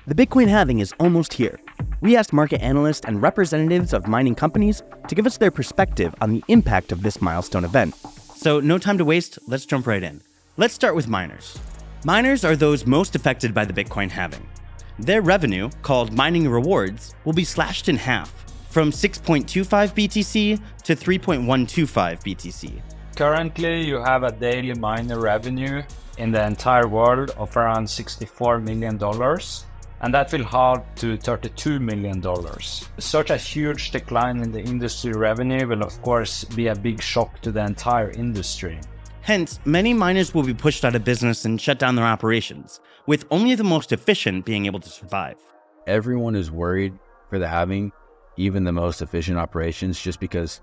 The Bitcoin halving is almost here. We asked market analysts and representatives of mining companies to give us their perspective on the impact of this milestone event. So no time to waste, let's jump right in. Let's start with miners. Miners are those most affected by the Bitcoin halving. Their revenue, called mining rewards, will be slashed in half, from 6.25 BTC to 3.125 BTC. Currently, you have a daily miner revenue in the entire world of around $64 million, and that will halve to $32 million. Such a huge decline in the industry revenue will of course be a big shock to the entire industry. Hence, many miners will be pushed out of business and shut down their operations, with only the most efficient being able to survive. Everyone is worried for the halving, even the most efficient operations, just because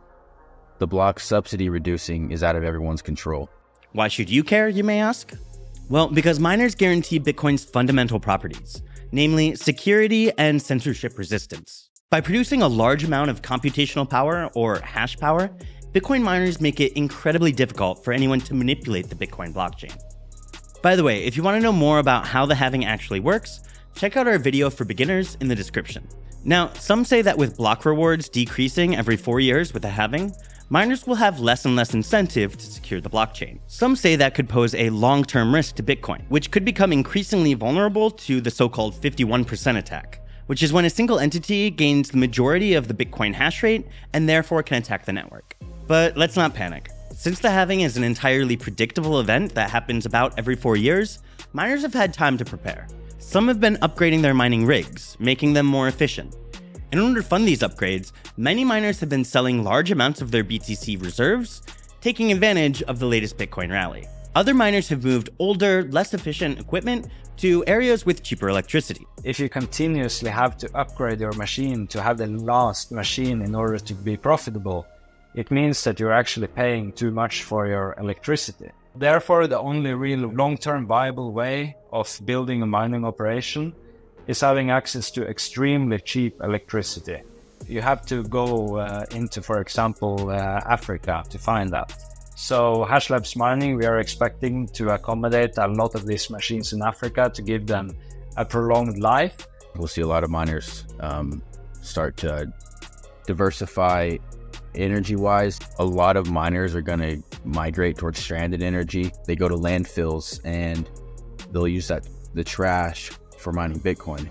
the block subsidy reducing is out of everyone's control. Why should you care, you may ask? Well, because miners guarantee Bitcoin's fundamental properties, namely security and censorship resistance. By producing a large amount of computational power, or hash power, Bitcoin miners make it incredibly difficult for anyone to manipulate the Bitcoin blockchain. By the way, if you want to know more about how the halving actually works, check out our video for beginners in the description. Now, some say that with block rewards decreasing every 4 years with the halving, miners will have less and less incentive to secure the blockchain. Some say that could pose a long-term risk to Bitcoin, which could become increasingly vulnerable to the so-called 51% attack, which is when a single entity gains the majority of the Bitcoin hash rate and therefore can attack the network. But let's not panic. Since the halving is an entirely predictable event that happens about every 4 years, miners have had time to prepare. Some have been upgrading their mining rigs, making them more efficient. In order to fund these upgrades, many miners have been selling large amounts of their BTC reserves, taking advantage of the latest Bitcoin rally. Other miners have moved older, less efficient equipment to areas with cheaper electricity. If you continuously have to upgrade your machine to have the last machine in order to be profitable, it means that you're actually paying too much for your electricity. Therefore, the only real long-term viable way of building a mining operation is having access to extremely cheap electricity. You have to go into, for example, Africa to find that. So HashLabs Mining, we are expecting to accommodate a lot of these machines in Africa to give them a prolonged life. We'll see a lot of miners start to diversify energy-wise. A lot of miners are going to migrate towards stranded energy. They go to landfills and they'll use the trash for mining Bitcoin.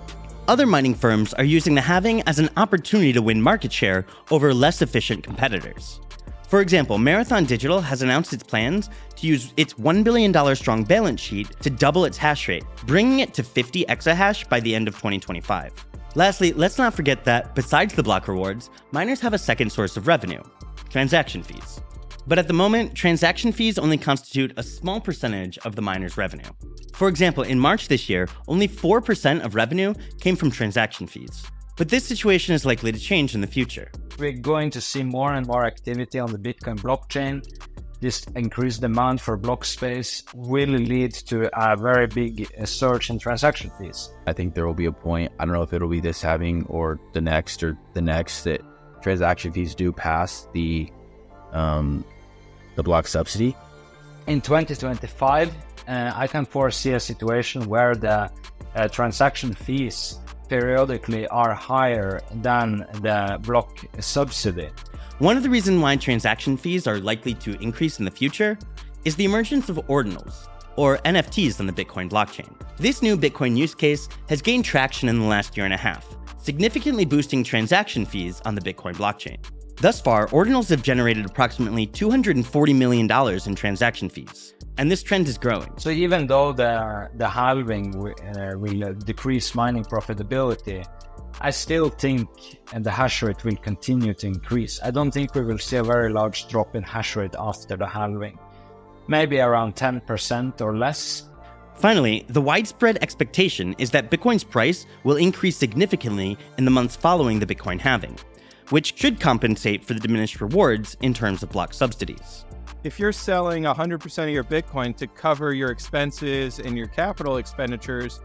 Other mining firms are using the halving as an opportunity to win market share over less efficient competitors. For example, Marathon Digital has announced its plans to use its $1 billion strong balance sheet to double its hash rate, bringing it to 50 exahash by the end of 2025. Lastly, let's not forget that, besides the block rewards, miners have a second source of revenue: transaction fees. But at the moment, transaction fees only constitute a small percentage of the miner's revenue. For example, in March this year, only 4% of revenue came from transaction fees. But this situation is likely to change in the future. We're going to see more and more activity on the Bitcoin blockchain. This increased demand for block space will lead to a very big surge in transaction fees. I think there will be a point, I don't know if it'll be this halving or the next, that transaction fees do pass the block subsidy. In 2025, I can foresee a situation where the transaction fees periodically are higher than the block subsidy. One of the reasons why transaction fees are likely to increase in the future is the emergence of ordinals, or NFTs on the Bitcoin blockchain. This new Bitcoin use case has gained traction in the last year and a half, significantly boosting transaction fees on the Bitcoin blockchain. Thus far, ordinals have generated approximately $240 million in transaction fees, and this trend is growing. So even though the halving will decrease mining profitability, I still think the hash rate will continue to increase. I don't think we will see a very large drop in hash rate after the halving. Maybe around 10% or less. Finally, the widespread expectation is that Bitcoin's price will increase significantly in the months following the Bitcoin halving, which should compensate for the diminished rewards in terms of block subsidies. If you're selling 100% of your Bitcoin to cover your expenses and your capital expenditures,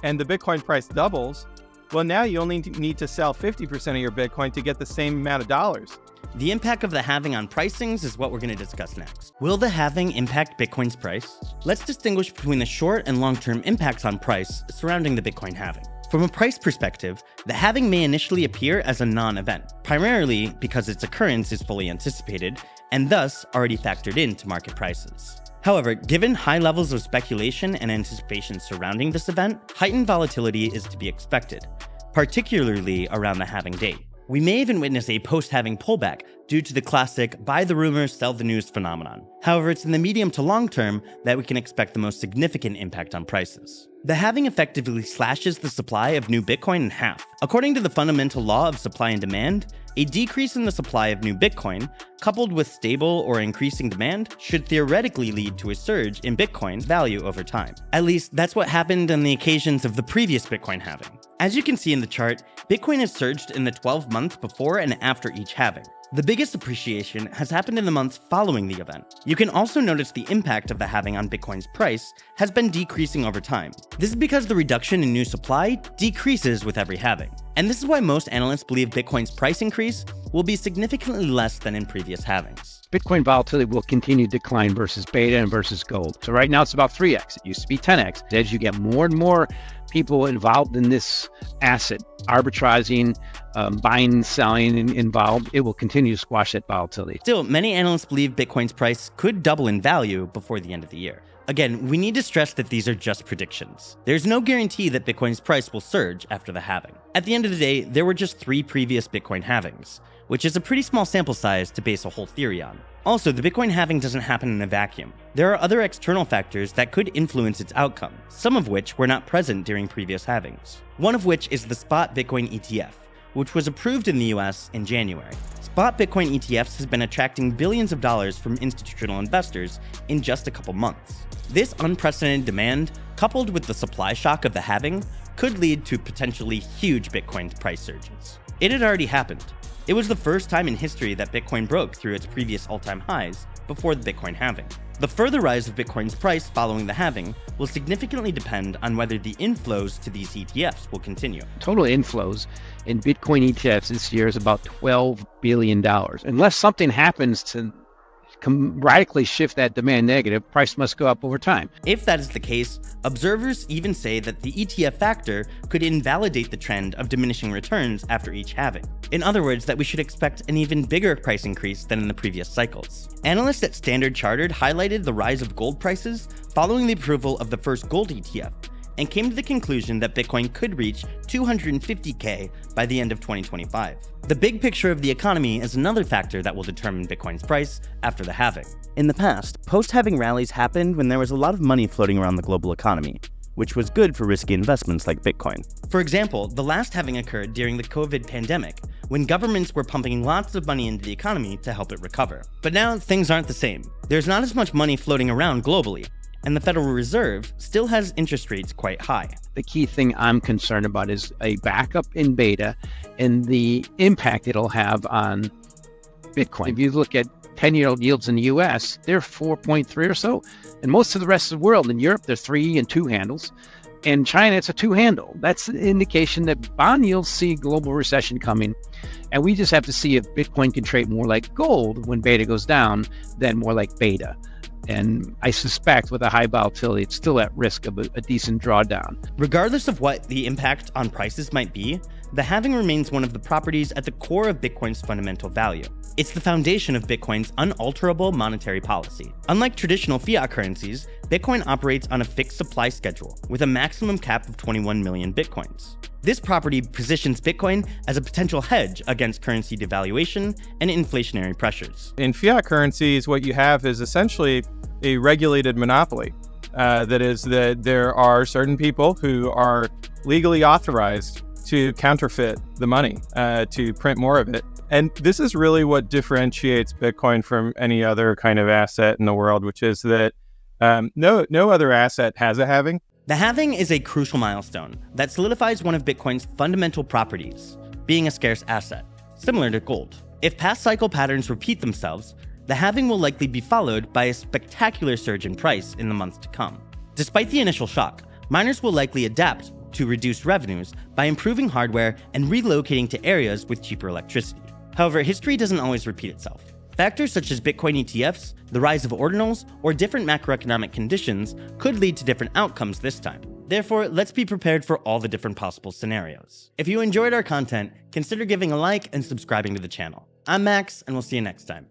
and the Bitcoin price doubles, well, now you only need to sell 50% of your Bitcoin to get the same amount of dollars. The impact of the halving on pricings is what we're going to discuss next. Will the halving impact Bitcoin's price? Let's distinguish between the short and long-term impacts on price surrounding the Bitcoin halving. From a price perspective, the halving may initially appear as a non-event, primarily because its occurrence is fully anticipated and thus already factored into market prices. However, given high levels of speculation and anticipation surrounding this event, heightened volatility is to be expected, particularly around the halving date. We may even witness a post-halving pullback due to the classic buy the rumors, sell the news phenomenon. However, it's in the medium to long term that we can expect the most significant impact on prices. The halving effectively slashes the supply of new Bitcoin in half. According to the fundamental law of supply and demand, a decrease in the supply of new Bitcoin, coupled with stable or increasing demand, should theoretically lead to a surge in Bitcoin's value over time. At least, that's what happened on the occasions of the previous Bitcoin halving. As you can see in the chart, Bitcoin has surged in the 12 months before and after each halving. The biggest appreciation has happened in the months following the event. You can also notice the impact of the halving on Bitcoin's price has been decreasing over time. This is because the reduction in new supply decreases with every halving. And this is why most analysts believe Bitcoin's price increase will be significantly less than in previous halvings. Bitcoin volatility will continue to decline versus beta and versus gold. So right now it's about 3x. It used to be 10x. As you get more and more people involved in this asset, arbitraging, buying, selling involved, it will continue to squash that volatility. Still, many analysts believe Bitcoin's price could double in value before the end of the year. Again, we need to stress that these are just predictions. There's no guarantee that Bitcoin's price will surge after the halving. At the end of the day, there were just 3 previous Bitcoin halvings, which is a pretty small sample size to base a whole theory on. Also, the Bitcoin halving doesn't happen in a vacuum. There are other external factors that could influence its outcome, some of which were not present during previous halvings. One of which is the spot Bitcoin ETF, which was approved in the US in January. Spot Bitcoin ETFs has been attracting billions of dollars from institutional investors in just a couple months. This unprecedented demand, coupled with the supply shock of the halving, could lead to potentially huge Bitcoin price surges. It had already happened. It was the first time in history that Bitcoin broke through its previous all-time highs before the Bitcoin halving. The further rise of Bitcoin's price following the halving will significantly depend on whether the inflows to these ETFs will continue. Total inflows in Bitcoin ETFs this year is about $12 billion. Unless something happens to radically shift that demand negative, price must go up over time. If that is the case, observers even say that the ETF factor could invalidate the trend of diminishing returns after each halving. In other words, that we should expect an even bigger price increase than in the previous cycles. Analysts at Standard Chartered highlighted the rise of gold prices following the approval of the first gold ETF, and came to the conclusion that Bitcoin could reach $250K by the end of 2025. The big picture of the economy is another factor that will determine Bitcoin's price after the halving. In the past, post-halving rallies happened when there was a lot of money floating around the global economy, which was good for risky investments like Bitcoin. For example, the last halving occurred during the COVID pandemic, when governments were pumping lots of money into the economy to help it recover. But now things aren't the same. There's not as much money floating around globally, and the Federal Reserve still has interest rates quite high. The key thing I'm concerned about is a backup in beta and the impact it'll have on Bitcoin. If you look at 10-year yields in the US, they're 4.3 or so. And most of the rest of the world, in Europe, they're 3 and 2 handles. In China, it's a 2 handle. That's an indication that bond yields see global recession coming. And we just have to see if Bitcoin can trade more like gold when beta goes down than more like beta. And I suspect with a high volatility, it's still at risk of a decent drawdown. Regardless of what the impact on prices might be, the halving remains one of the properties at the core of Bitcoin's fundamental value. It's the foundation of Bitcoin's unalterable monetary policy. Unlike traditional fiat currencies, Bitcoin operates on a fixed supply schedule with a maximum cap of 21 million Bitcoins. This property positions Bitcoin as a potential hedge against currency devaluation and inflationary pressures. In fiat currencies, what you have is essentially a regulated monopoly. That is, that there are certain people who are legally authorized to counterfeit the money, to print more of it. And this is really what differentiates Bitcoin from any other kind of asset in the world, which is that no other asset has a halving. The halving is a crucial milestone that solidifies one of Bitcoin's fundamental properties, being a scarce asset, similar to gold. If past cycle patterns repeat themselves, the halving will likely be followed by a spectacular surge in price in the months to come. Despite the initial shock, miners will likely adapt to reduced revenues by improving hardware and relocating to areas with cheaper electricity. However, history doesn't always repeat itself. Factors such as Bitcoin ETFs, the rise of ordinals, or different macroeconomic conditions could lead to different outcomes this time. Therefore, let's be prepared for all the different possible scenarios. If you enjoyed our content, consider giving a like and subscribing to the channel. I'm Max, and we'll see you next time.